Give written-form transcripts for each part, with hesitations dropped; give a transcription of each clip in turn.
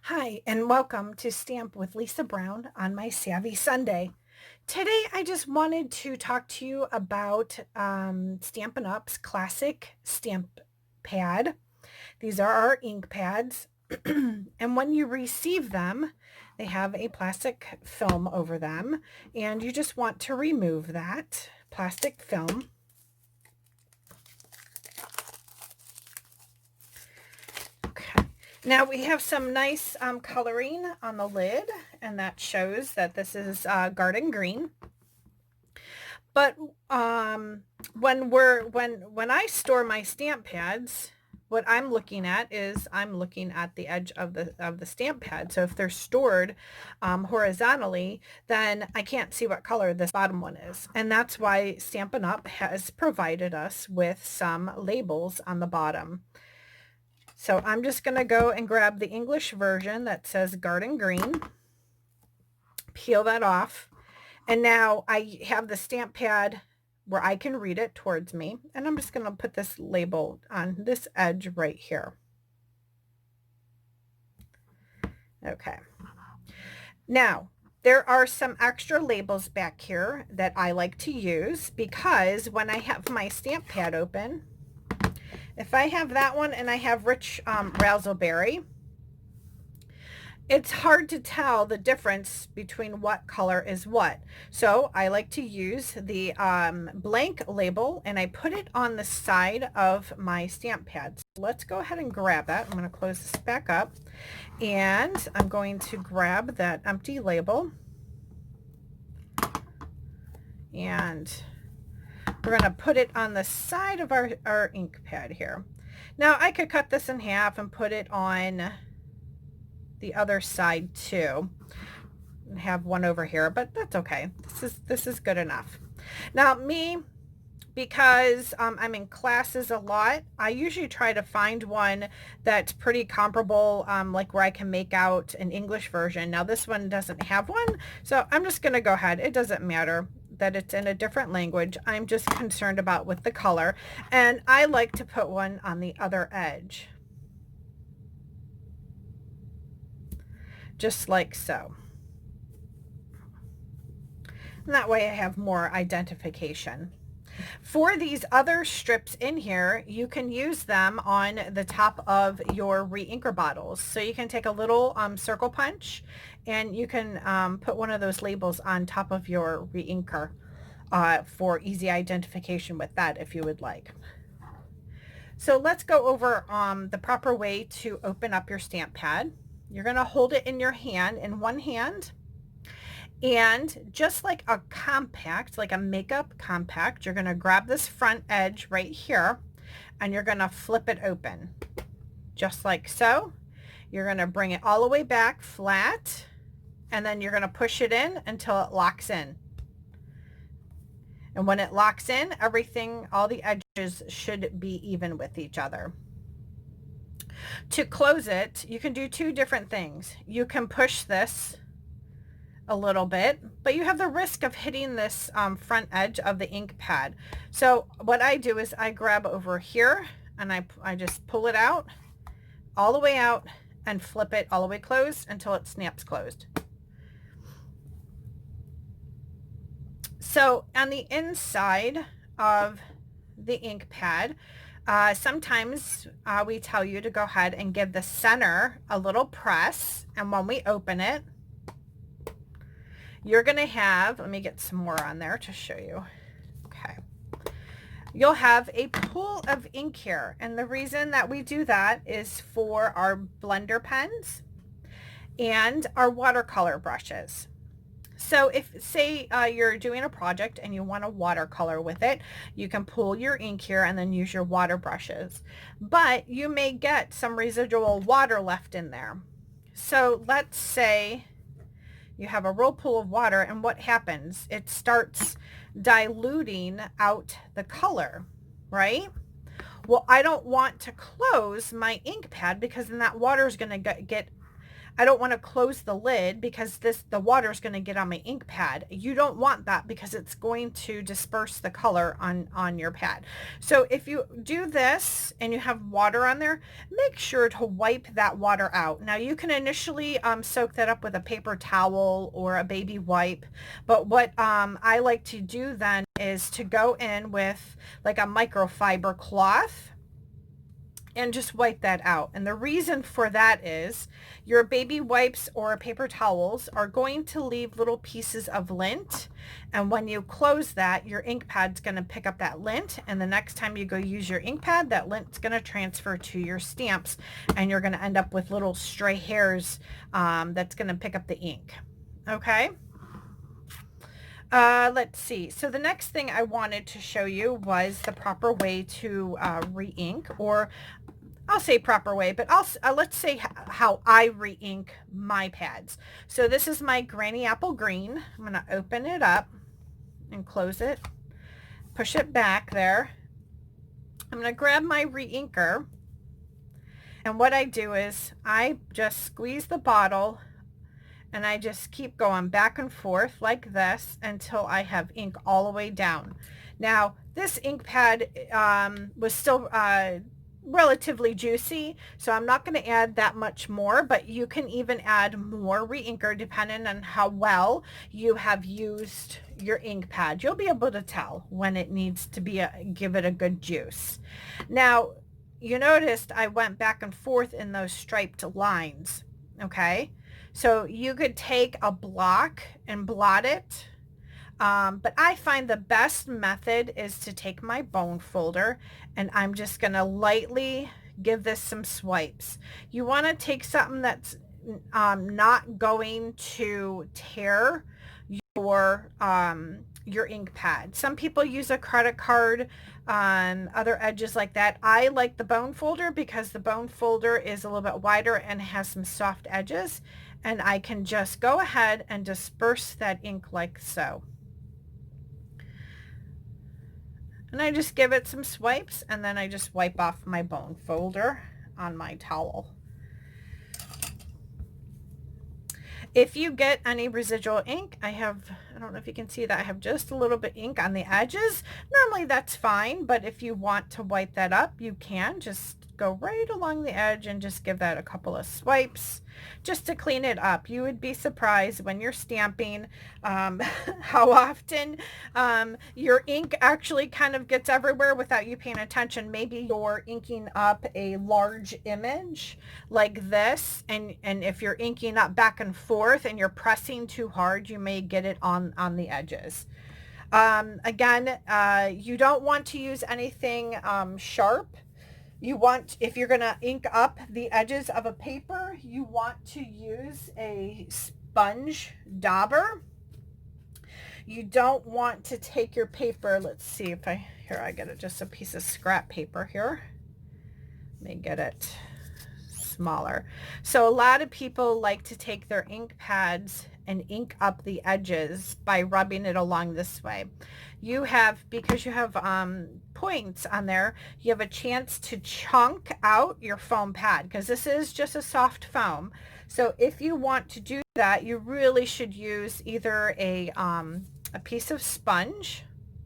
Hi, and welcome to Stamp with Lisa Brown on my Savvy Sunday. Today, I just wanted to talk to you about Stampin' Up's classic stamp pad. These are our ink pads. And when you receive them, they have a plastic film over them, and you just want to remove that plastic film. Okay. Now we have some nice coloring on the lid, and that shows that this is garden green. But when I store my stamp pads, what I'm looking at is I'm looking at the edge of the stamp pad. So if they're stored horizontally, then I can't see what color this bottom one is. And that's why Stampin' Up has provided us with some labels on the bottom. So I'm just going to go and grab the English version that says garden green, peel that off, and now I have the stamp pad where I can read it towards me, and I'm just going to put this label on this edge right here. Okay. Now, there are some extra labels back here that I like to use because when I have my stamp pad open, if I have that one and I have rich raspberry, it's hard to tell the difference between what color is what. So I like to use the blank label, and I put it on the side of my stamp pad. So let's go ahead and grab that. I'm going to close this back up, and I'm going to grab that empty label, and we're going to put it on the side of our ink pad here. Now I could cut this in half and put it on the other side too, and have one over here, but that's okay. This is good enough. Now me, because I'm in classes a lot, I usually try to find one that's pretty comparable, like where I can make out an English version. Now this one doesn't have one, so I'm just going to go ahead. It doesn't matter that it's in a different language. I'm just concerned about with the color, and I like to put one on the other edge, just like so. And that way I have more identification. For these other strips in here, you can use them on the top of your re-inker bottles. So you can take a little circle punch, and you can put one of those labels on top of your re-inker for easy identification with that if you would like. So let's go over the proper way to open up your stamp pad. You're going to hold it in your hand, in one hand, and just like a compact, like a makeup compact, you're going to grab this front edge right here, and you're going to flip it open, just like so. You're going to bring it all the way back flat, and then you're going to push it in until it locks in. And when it locks in, everything, all the edges should be even with each other. To close it, you can do two different things. You can push this a little bit, but you have the risk of hitting this front edge of the ink pad. So what I do is I grab over here, and I just pull it out, all the way out, and flip it all the way closed until it snaps closed. So on the inside of the ink pad, sometimes we tell you to go ahead and give the center a little press, and when we open it, you're going to have, let me get some more on there to show you. Okay. You'll have a pool of ink here, and the reason that we do that is for our blender pens and our watercolor brushes. So if, say, you're doing a project and you want to watercolor with it, you can pull your ink here and then use your water brushes. But you may get some residual water left in there. So let's say you have a real pool of water, and what happens? It starts diluting out the color, right? Well, I don't want to close my ink pad because then that water is going to get I don't want to close the lid because the water is going to get on my ink pad. You don't want that because it's going to disperse the color on your pad. So if you do this and you have water on there, make sure to wipe that water out. Now you can initially soak that up with a paper towel or a baby wipe, but what I like to do then is to go in with like a microfiber cloth and just wipe that out. And the reason for that is your baby wipes or paper towels are going to leave little pieces of lint. And when you close that, your ink pad's going to pick up that lint. And the next time you go use your ink pad, that lint's going to transfer to your stamps. And you're going to end up with little stray hairs that's going to pick up the ink. Okay. Let's see. So the next thing I wanted to show you was the proper way to re-ink, or I'll say proper way, but let's say how I re-ink my pads. So this is my Granny Apple Green. I'm going to open it up and close it, push it back there. I'm going to grab my re-inker, and what I do is I just squeeze the bottle and I just keep going back and forth like this until I have ink all the way down. Now this ink pad was still relatively juicy, so I'm not going to add that much more, but you can even add more re-inker depending on how well you have used your ink pad. You'll be able to tell when it needs to be give it a good juice. Now you noticed I went back and forth in those striped lines. Okay, so you could take a block and blot it. But I find the best method is to take my bone folder and I'm just going to lightly give this some swipes. You want to take something that's not going to tear your ink pad. Some people use a credit card on other edges like that. I like the bone folder because the bone folder is a little bit wider and has some soft edges, and I can just go ahead and disperse that ink like so. And I just give it some swipes, and then I just wipe off my bone folder on my towel. If you get any residual ink, I don't know if you can see that I have just a little bit ink on the edges. Normally that's fine, but if you want to wipe that up, you can just go right along the edge and just give that a couple of swipes just to clean it up. You would be surprised when you're stamping how often your ink actually kind of gets everywhere without you paying attention. Maybe you're inking up a large image like this, and if you're inking up back and forth and you're pressing too hard, you may get it on the edges. Again, you don't want to use anything sharp. You want, if you're going to ink up the edges of a paper, you want to use a sponge dauber. You don't want to take your paper, let's see if here I get it, just a piece of scrap paper here. Let me get it smaller. So a lot of people like to take their ink pads and ink up the edges by rubbing it along this way. You have, because you have points on there, you have a chance to chunk out your foam pad, because this is just a soft foam. So if you want to do that, you really should use either a piece of sponge,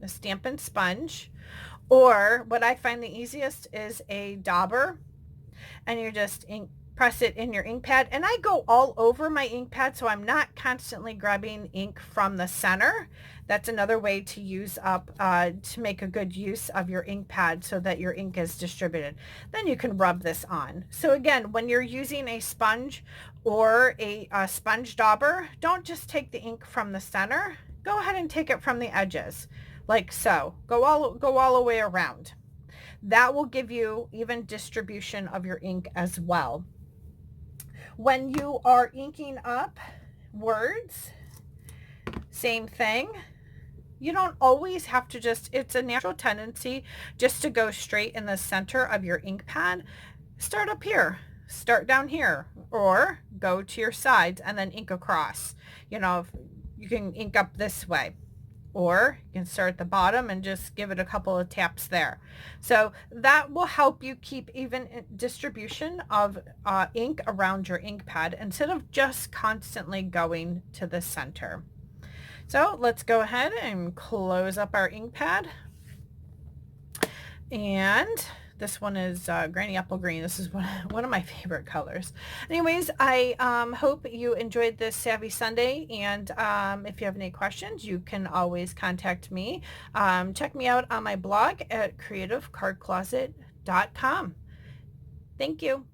a Stampin' sponge, or what I find the easiest is a dauber, and you just press it in your ink pad. And I go all over my ink pad, so I'm not constantly grabbing ink from the center. That's another way to use up, to make a good use of your ink pad so that your ink is distributed. Then you can rub this on. So again, when you're using a sponge or a sponge dauber, don't just take the ink from the center. Go ahead and take it from the edges, like so. Go all the way around. That will give you even distribution of your ink as well. When you are inking up words, same thing. You don't always have to it's a natural tendency just to go straight in the center of your ink pad. Start up here, start down here, or go to your sides and then ink across. You know, you can ink up this way, or you can start at the bottom and just give it a couple of taps there. So that will help you keep even distribution of ink around your ink pad instead of just constantly going to the center. So let's go ahead and close up our ink pad. And this one is Granny Apple Green. This is one of my favorite colors. Anyways, I hope you enjoyed this Savvy Sunday, and if you have any questions, you can always contact me. Check me out on my blog at creativecardcloset.com. Thank you.